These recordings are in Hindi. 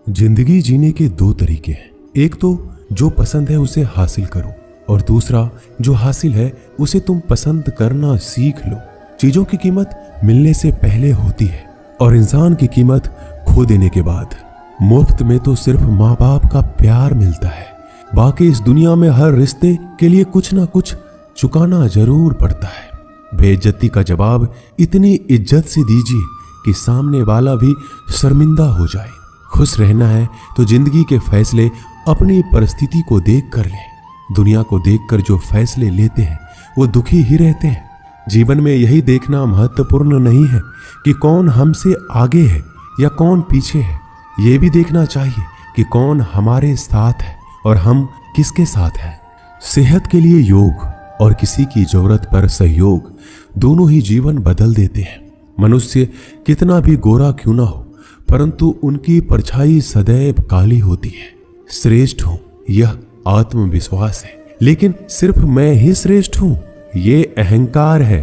जिंदगी जीने के दो तरीके हैं। एक तो जो पसंद है उसे हासिल करो, और दूसरा जो हासिल है उसे तुम पसंद करना सीख लो। चीजों की कीमत मिलने से पहले होती है और इंसान की कीमत खो देने के बाद। मुफ्त में तो सिर्फ माँ बाप का प्यार मिलता है, बाकी इस दुनिया में हर रिश्ते के लिए कुछ ना कुछ चुकाना जरूर पड़ता है। बेइज्जती का जवाब इतनी इज्जत से दीजिए कि सामने वाला भी शर्मिंदा हो जाए। खुश रहना है तो जिंदगी के फैसले अपनी परिस्थिति को देख कर लें। दुनिया को देखकर जो फैसले लेते हैं वो दुखी ही रहते हैं। जीवन में यही देखना महत्वपूर्ण नहीं है कि कौन हमसे आगे है या कौन पीछे है। ये भी देखना चाहिए कि कौन हमारे साथ है और हम किसके साथ हैं। सेहत के लिए योग और किसी की जरूरत पर सहयोग दोनों ही जीवन बदल देते हैं। मनुष्य कितना भी गोरा क्यों ना हो, परंतु उनकी परछाई सदैव काली होती है। श्रेष्ठ हूं यह आत्मविश्वास है, लेकिन सिर्फ मैं ही श्रेष्ठ हूं ये अहंकार है।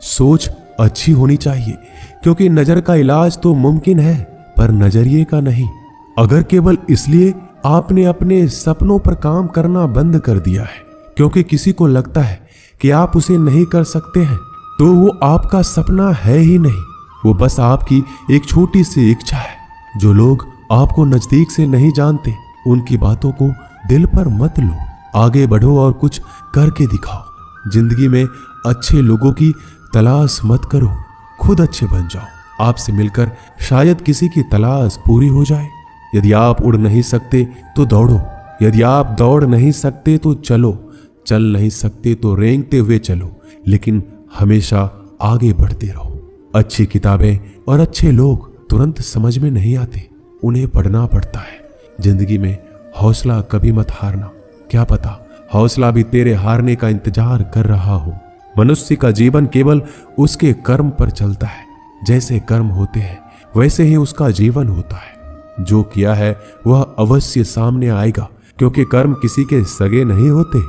सोच अच्छी होनी चाहिए, क्योंकि नजर का इलाज तो मुमकिन है पर नजरिए का नहीं। अगर केवल इसलिए आपने अपने सपनों पर काम करना बंद कर दिया है क्योंकि किसी को लगता है कि आप उसे नहीं कर सकते हैं, तो वो आपका सपना है ही नहीं, वो बस आपकी एक छोटी सी इच्छा है। जो लोग आपको नजदीक से नहीं जानते उनकी बातों को दिल पर मत लो। आगे बढ़ो और कुछ करके दिखाओ। जिंदगी में अच्छे लोगों की तलाश मत करो, खुद अच्छे बन जाओ। आपसे मिलकर शायद किसी की तलाश पूरी हो जाए। यदि आप उड़ नहीं सकते तो दौड़ो, यदि आप दौड़ नहीं सकते तो चलो, चल नहीं सकते तो रेंगते हुए चलो, लेकिन हमेशा आगे बढ़ते रहो। अच्छी किताबें और अच्छे लोग तुरंत समझ में नहीं आते, उन्हें पढ़ना पड़ता है। जिंदगी में हौसला कभी मत हारना, क्या पता हौसला भी तेरे हारने का इंतजार कर रहा हो। मनुष्य का जीवन केवल उसके कर्म पर चलता है। जैसे कर्म होते हैं वैसे ही उसका जीवन होता है। जो किया है वह अवश्य सामने आएगा, क्योंकि कर्म किसी के सगे नहीं होते।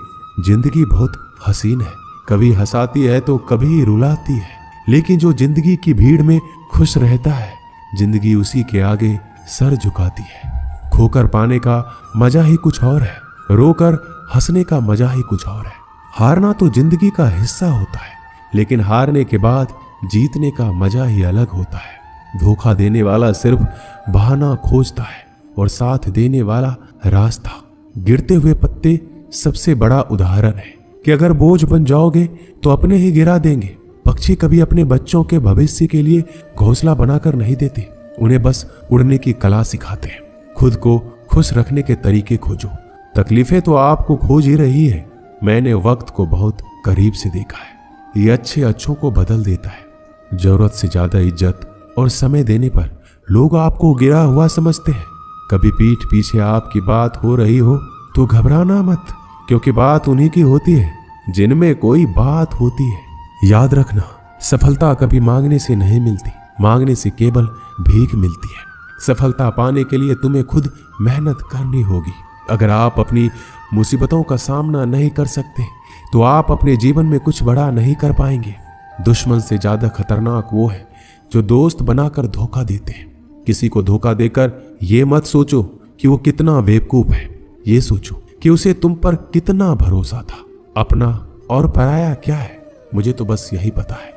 जिंदगी बहुत हसीन है, कभी हंसाती है तो कभी रुलाती है, लेकिन जो जिंदगी की भीड़ में खुश रहता है जिंदगी उसी के आगे सर झुकाती है। खोकर पाने का मजा ही कुछ और है, रोकर हंसने का मजा ही कुछ और है। हारना तो जिंदगी का हिस्सा होता है, लेकिन हारने के बाद जीतने का मजा ही अलग होता है। धोखा देने वाला सिर्फ बहाना खोजता है और साथ देने वाला रास्ता। गिरते हुए पत्ते सबसे बड़ा उदाहरण है कि अगर बोझ बन जाओगे तो अपने ही गिरा देंगे। पक्षी कभी अपने बच्चों के भविष्य के लिए घोंसला बनाकर नहीं देते, उन्हें बस उड़ने की कला सिखाते हैं। खुद को खुश रखने के तरीके खोजो, तकलीफें तो आपको खोज ही रही है। मैंने वक्त को बहुत करीब से देखा है, ये अच्छे अच्छों को बदल देता है। जरूरत से ज्यादा इज्जत और समय देने पर लोग आपको गिरा हुआ समझते हैं। कभी पीठ पीछे आपकी बात हो रही हो तो घबराना मत, क्योंकि बात उन्हीं की होती है जिनमें कोई बात होती है। याद रखना, सफलता कभी मांगने से नहीं मिलती, मांगने से केवल भीख मिलती है। सफलता पाने के लिए तुम्हें खुद मेहनत करनी होगी। अगर आप अपनी मुसीबतों का सामना नहीं कर सकते तो आप अपने जीवन में कुछ बड़ा नहीं कर पाएंगे। दुश्मन से ज्यादा खतरनाक वो है जो दोस्त बनाकर धोखा देते हैं। किसी को धोखा देकर ये मत सोचो कि वो कितना बेवकूफ है, ये सोचो कि उसे तुम पर कितना भरोसा था। अपना और पराया क्या है, मुझे तो बस यही पता है।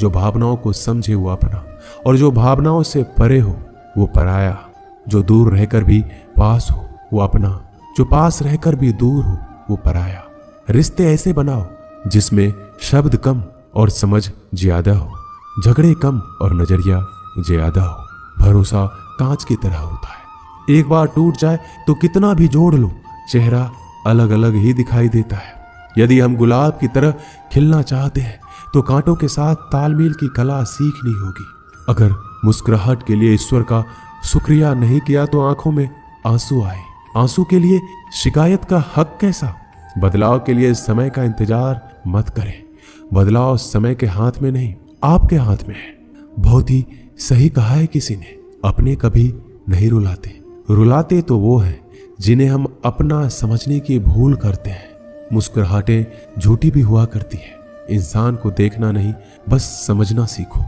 जो भावनाओं को समझे वो अपना, और जो भावनाओं से परे हो वो पराया। जो दूर रहकर भी पास हो वो अपना, जो पास रहकर भी दूर हो वो पराया। रिश्ते ऐसे बनाओ जिसमें शब्द कम और समझ ज्यादा हो, झगड़े कम और नजरिया ज्यादा हो। भरोसा कांच की तरह होता है, एक बार टूट जाए तो कितना भी जोड़ लो चेहरा अलग अलग ही दिखाई देता है। यदि हम गुलाब की तरह खिलना चाहते हैं तो कांटों के साथ तालमेल की कला सीखनी होगी। अगर मुस्कुराहट के लिए ईश्वर का शुक्रिया नहीं किया तो आंखों में आंसू आए। आंसू के लिए शिकायत का हक कैसा। बदलाव के लिए समय का इंतजार मत करें, बदलाव समय के हाथ में नहीं आपके हाथ में है। बहुत ही सही कहा है किसी ने, अपने कभी नहीं रुलाते, रुलाते तो वो हैं जिन्हें हम अपना समझने की भूल करते हैं। मुस्कुराहटें झूठी भी हुआ करती है। इंसान को देखना नहीं बस समझना सीखो।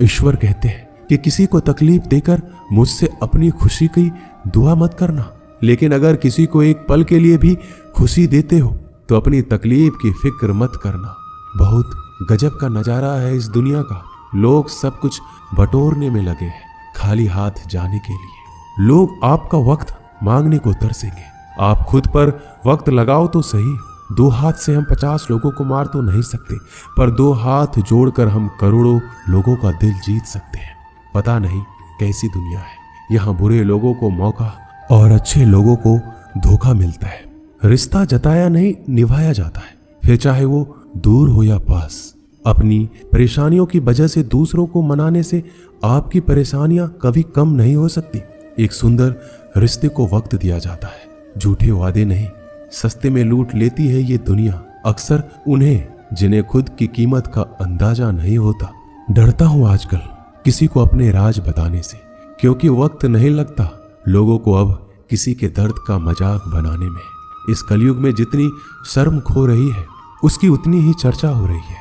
ईश्वर कहते हैं कि किसी को तकलीफ देकर मुझसे अपनी खुशी की दुआ मत करना। लेकिन अगर किसी को एक पल के लिए भी खुशी देते हो तो अपनी तकलीफ की फिक्र मत करना। बहुत गजब का नजारा है इस दुनिया का। लोग सब कुछ बटोरने में लगे हैं, खाली हाथ जाने के लिए। लोग आपका वक्त मांगने को तरसेंगे। आप खुद पर वक्त लगाओ तो सही। 2 हाथ से हम 50 लोगों को मार तो नहीं सकते, पर 2 हाथ जोड़कर हम करोड़ों लोगों का दिल जीत सकते हैं। पता नहीं कैसी दुनिया है, यहाँ बुरे लोगों को मौका और अच्छे लोगों को धोखा मिलता है। रिश्ता जताया नहीं निभाया जाता है, फिर चाहे वो दूर हो या पास। अपनी परेशानियों की वजह से दूसरों को मनाने से आपकी परेशानियां कभी कम नहीं हो सकती। एक सुंदर रिश्ते को वक्त दिया जाता है, झूठे वादे नहीं। सस्ते में लूट लेती है ये दुनिया अक्सर उन्हें जिन्हें खुद की कीमत का अंदाजा नहीं होता। डरता हूं आजकल किसी को अपने राज बताने से, क्योंकि वक्त नहीं लगता लोगों को अब किसी के दर्द का मजाक बनाने में। इस कलयुग में जितनी शर्म खो रही है उसकी उतनी ही चर्चा हो रही है,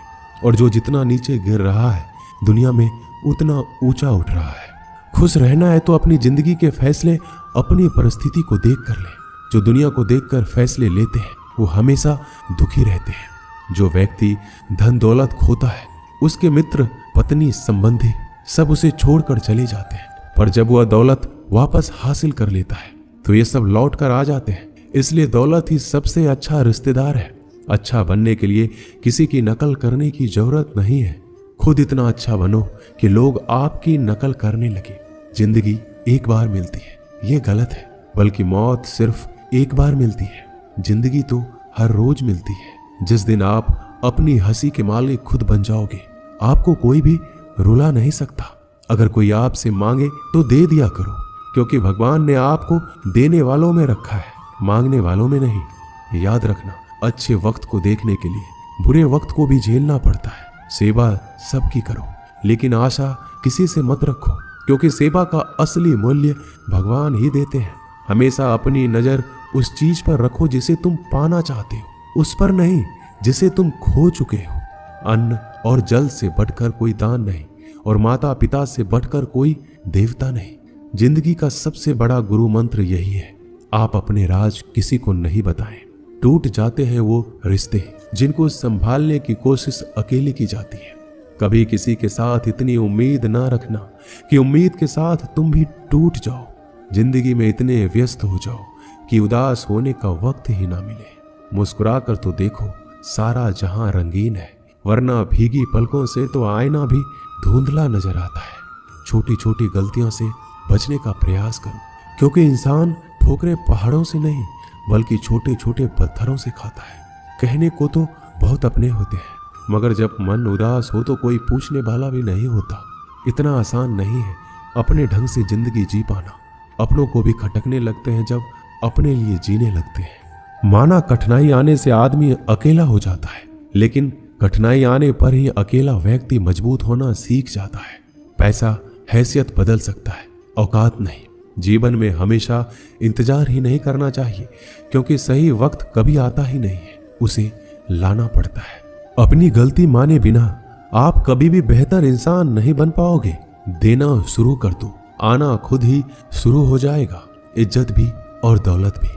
और जो जितना नीचे गिर रहा है दुनिया में उतना ऊंचा उठ रहा है। खुश रहना है तो अपनी जिंदगी के फैसले अपनी परिस्थिति को देख कर ले। जो दुनिया को देखकर फैसले लेते हैं वो हमेशा दुखी रहते हैं। जो व्यक्ति धन दौलत खोता है उसके मित्र पत्नी संबंधी सब उसे छोड़कर चले जाते हैं, पर जब वह दौलत वापस हासिल कर लेता है तो ये सब लौट कर आ जाते हैं। इसलिए दौलत ही सबसे अच्छा रिश्तेदार है। अच्छा बनने के लिए किसी की नकल करने की जरूरत नहीं है। खुद इतना अच्छा बनो कि लोग आपकी नकल करने लगे। जिंदगी एक बार मिलती है, ये गलत है, बल्कि मौत सिर्फ एक बार मिलती है। जिंदगी तो हर रोज मिलती है। जिस दिन आप अपनी हंसी के मालिक खुद बन जाओगे आपको कोई भी रुला नहीं सकता। अगर कोई आपसे मांगे तो दे दिया करो, क्योंकि भगवान ने आपको देने वालों में रखा है, मांगने वालों में नहीं। याद रखना, अच्छे वक्त को देखने के लिए बुरे वक्त को भी झेलना पड़ता है। सेवा सबकी करो, लेकिन आशा किसी से मत रखो, क्योंकि सेवा का असली मूल्य भगवान ही देते हैं। हमेशा अपनी नजर उस चीज पर रखो जिसे तुम पाना चाहते हो, उस पर नहीं जिसे तुम खो चुके हो। अन्न और जल से बढ़कर कोई दान नहीं, और माता पिता से बढ़कर कोई देवता नहीं। जिंदगी का सबसे बड़ा गुरु मंत्र यही है, आप अपने राज किसी को नहीं बताएं। टूट जाते हैं वो रिश्ते जिनको संभालने की कोशिश अकेले की जाती है। कभी किसी के साथ इतनी उम्मीद ना रखना कि उम्मीद के साथ तुम भी टूट जाओ। जिंदगी में इतने व्यस्त हो जाओ कि उदास होने का वक्त ही ना मिले। मुस्कुरा कर तो देखो, सारा जहां रंगीन है, वरना भीगी पलकों से तो आईना भी धुंधला नजर आता है। छोटी छोटी गलतियों से बचने का प्रयास करो, क्योंकि इंसान ठोकरें पहाड़ों से नहीं बल्कि छोटे छोटे पत्थरों से खाता है। कहने को तो बहुत अपने होते हैं, मगर जब मन उदास हो तो कोई पूछने वाला भी नहीं होता। इतना आसान नहीं है अपने ढंग से जिंदगी जी पाना। अपनों को भी खटकने लगते हैं जब अपने लिए जीने लगते हैं। माना कठिनाई आने से आदमी अकेला हो जाता है, लेकिन कठिनाई आने पर ही अकेला व्यक्ति मजबूत होना सीख जाता है। पैसा हैसियत बदल सकता है, औकात नहीं। जीवन में हमेशा इंतजार ही नहीं करना चाहिए, क्योंकि सही वक्त कभी आता ही नहीं है, उसे लाना पड़ता है। अपनी गलती माने बिना आप कभी भी बेहतर इंसान नहीं बन पाओगे। देना शुरू कर दो, आना खुद ही शुरू हो जाएगा। इज्जत भी और दौलत भी।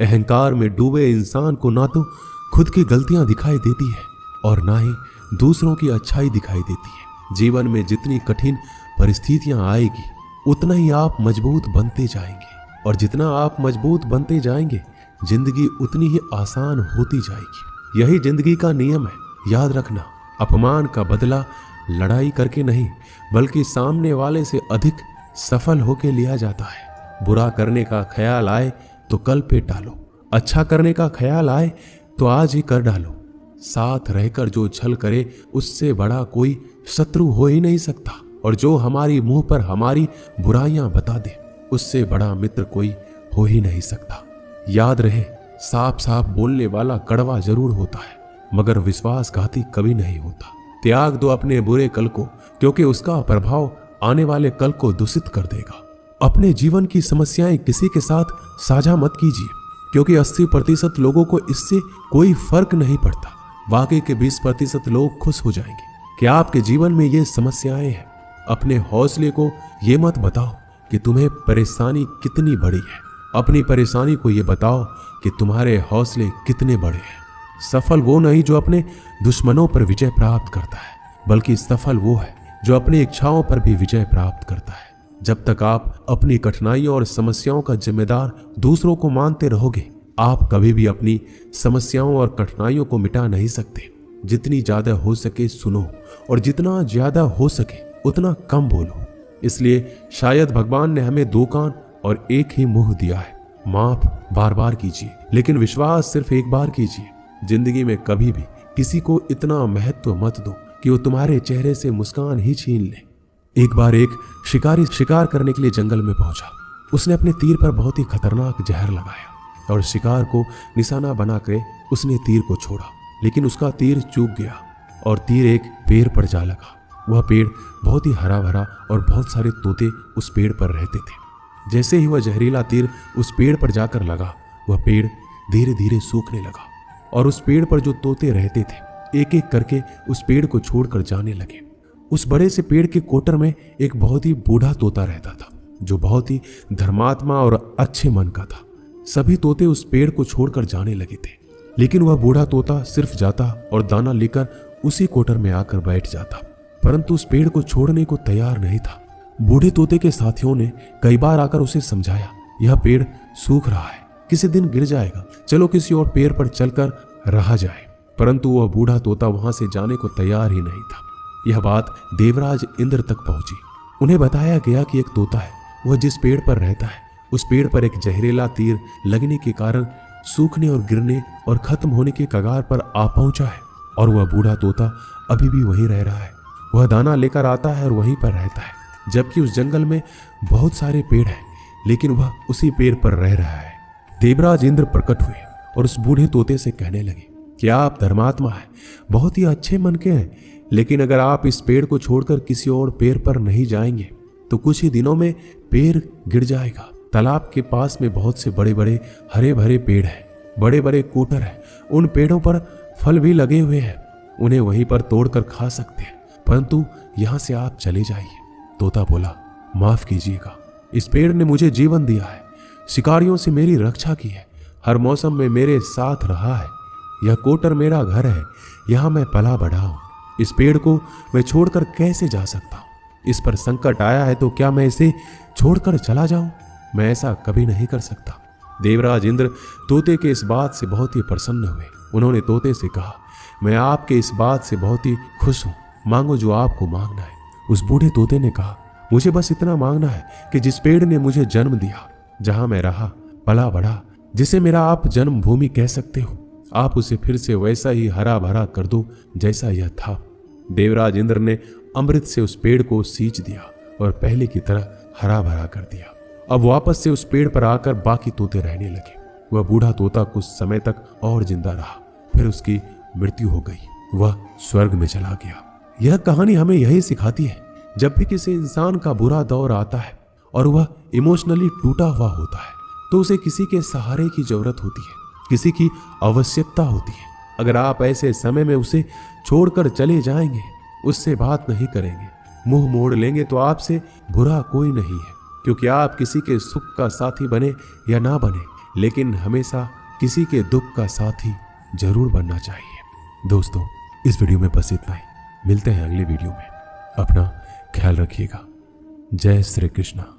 अहंकार में डूबे इंसान को ना तो खुद की गलतियां दिखाई देती है और ना ही दूसरों की अच्छाई दिखाई देती है। जीवन में जितनी कठिन परिस्थितियां आएगी उतना ही आप मजबूत बनते जाएंगे, और जितना आप मजबूत बनते जाएंगे जिंदगी उतनी ही आसान होती जाएगी। यही जिंदगी का नियम है। याद रखना, अपमान का बदला लड़ाई करके नहीं बल्कि सामने वाले से अधिक सफल होके लिया जाता है। बुरा करने का ख्याल आए तो कल पे टालो, अच्छा करने का ख्याल आए तो आज ही कर डालो। साथ रहकर जो छल करे उससे बड़ा कोई शत्रु हो ही नहीं सकता, और जो हमारी मुंह पर हमारी बुराइयां बता दे उससे बड़ा मित्र कोई हो ही नहीं सकता। याद रहे, साफ साफ बोलने वाला कड़वा जरूर होता है, मगर विश्वासघाती कभी नहीं होता। त्याग दो अपने बुरे कल को, क्योंकि उसका प्रभाव आने वाले कल को दूषित कर देगा। अपने जीवन की समस्याएं किसी के साथ साझा मत कीजिए, क्योंकि 80% लोगों को इससे कोई फर्क नहीं पड़ता। बाकी के 20% लोग खुश हो जाएंगे कि आपके जीवन में ये समस्याएं हैं। अपने हौसले को ये मत बताओ कि तुम्हें परेशानी कितनी बड़ी है। अपनी परेशानी को ये बताओ कि तुम्हारे हौसले कितने बड़े हैं। सफल वो नहीं जो अपने दुश्मनों पर विजय प्राप्त करता है, बल्कि सफल वो है जो अपनी इच्छाओं पर भी विजय प्राप्त करता है। जब तक आप अपनी कठिनाइयों और समस्याओं का जिम्मेदार दूसरों को मानते रहोगे, आप कभी भी अपनी समस्याओं और कठिनाइयों को मिटा नहीं सकते। जितनी ज्यादा हो सके सुनो, और जितना ज्यादा हो सके उतना कम बोलो। इसलिए शायद भगवान ने हमें 2 कान और 1 ही मुंह दिया है। माफ बार बार कीजिए, लेकिन विश्वास सिर्फ एक बार कीजिए। जिंदगी में कभी भी किसी को इतना महत्व मत दो कि वो तुम्हारे चेहरे से मुस्कान ही छीन ले। एक बार एक शिकारी शिकार करने के लिए जंगल में पहुंचा। उसने अपने तीर पर बहुत ही खतरनाक जहर लगाया और शिकार को निशाना बनाकर उसने तीर को छोड़ा, लेकिन उसका तीर चूक गया और तीर एक पेड़ पर जा लगा। वह पेड़ बहुत ही हरा भरा और बहुत सारे तोते उस पेड़ पर रहते थे। जैसे ही वह जहरीला तीर उस पेड़ पर जाकर लगा, वह पेड़ धीरे धीरे सूखने लगा और उस पेड़ पर जो तोते रहते थे एक एक करके उस पेड़ को छोड़कर जाने लगे। उस बड़े से पेड़ के कोटर में एक बहुत ही बूढ़ा तोता रहता था, जो बहुत ही धर्मात्मा और अच्छे मन का था। सभी तोते उस पेड़ को छोड़कर जाने लगे थे, लेकिन वह बूढ़ा तोता सिर्फ जाता और दाना लेकर उसी कोटर में आकर बैठ जाता, परंतु उस पेड़ को छोड़ने को तैयार नहीं था। बूढ़े तोते के साथियों ने कई बार आकर उसे समझाया, यह पेड़ सूख रहा है, किसी दिन गिर जाएगा, चलो किसी और पेड़ पर चलकर रहा जाए। परंतु वह बूढ़ा तोता वहां से जाने को तैयार ही नहीं था। यह बात देवराज इंद्र तक पहुंची। उन्हें बताया गया कि एक तोता है, वह जिस पेड़ पर रहता है उस पेड़ पर एक जहरीला तीर लगने के कारण सूखने और गिरने और खत्म होने के कगार पर आ पहुंचा है, और वह बूढ़ा तोता अभी भी वहीं रह रहा है। वह दाना लेकर आता है और वहीं पर रहता है, जबकि उस जंगल में बहुत सारे पेड़ हैं, लेकिन वह उसी पेड़ पर रह रहा है। देवराज इंद्र प्रकट हुए और उस बूढ़े तोते से कहने लगे कि आप धर्मात्मा हैं, बहुत ही अच्छे मन के हैं, लेकिन अगर आप इस पेड़ को छोड़कर किसी और पेड़ पर नहीं जाएंगे तो कुछ ही दिनों में पेड़ गिर जाएगा। तालाब के पास में बहुत से बड़े बड़े हरे भरे पेड़ हैं, बड़े बड़े कोटर हैं, उन पेड़ों पर फल भी लगे हुए हैं, उन्हें वहीं पर तोड़कर खा सकते हैं, परंतु यहां से आप चले जाइए। तोता बोला, माफ कीजिएगा, इस पेड़ ने मुझे जीवन दिया है, शिकारियों से मेरी रक्षा की है, हर मौसम में मेरे साथ रहा है, यह कोटर मेरा घर है, यहां मैं पला बढ़ा हूं, इस पेड़ को मैं छोड़कर कैसे जा सकता हूं? इस पर संकट आया है तो क्या मैं इसे छोड़कर चला जाऊं? मैं ऐसा कभी नहीं कर सकता। देवराज इंद्र तोते के इस बात से बहुत ही प्रसन्न हुए। उन्होंने तोते से कहा, मैं आपके इस बात से बहुत ही खुश हूं, मांगो जो आपको मांगना है। उस बूढ़े तोते ने कहा, मुझे बस इतना मांगना है कि जिस पेड़ ने मुझे जन्म दिया, जहां मैं रहा पला बढ़ा, जिसे मेरा आप जन्मभूमि कह सकते हो, आप उसे फिर से वैसा ही हरा भरा कर दो जैसा यह था। देवराज इंद्र ने अमृत से उस पेड़ को सींच दिया और पहले की तरह हरा भरा कर दिया। अब वापस से उस पेड़ पर आकर बाकी तोते रहने लगे। वह बूढ़ा तोता कुछ समय तक और जिंदा रहा, फिर उसकी मृत्यु हो गई, वह स्वर्ग में चला गया। यह कहानी हमें यही सिखाती है, जब भी किसी इंसान का बुरा दौर आता है और वह इमोशनली टूटा हुआ होता है तो उसे किसी के सहारे की जरूरत होती है, किसी की आवश्यकता होती है। अगर आप ऐसे समय में उसे छोड़कर चले जाएंगे, उससे बात नहीं करेंगे, मुंह मोड़ लेंगे, तो आपसे बुरा कोई नहीं है, क्योंकि आप किसी के सुख का साथी बने या ना बने, लेकिन हमेशा किसी के दुख का साथी जरूर बनना चाहिए। दोस्तों, इस वीडियो में बस इतना ही। मिलते हैं अगले वीडियो में। अपना ख्याल रखिएगा। जय श्री कृष्णा।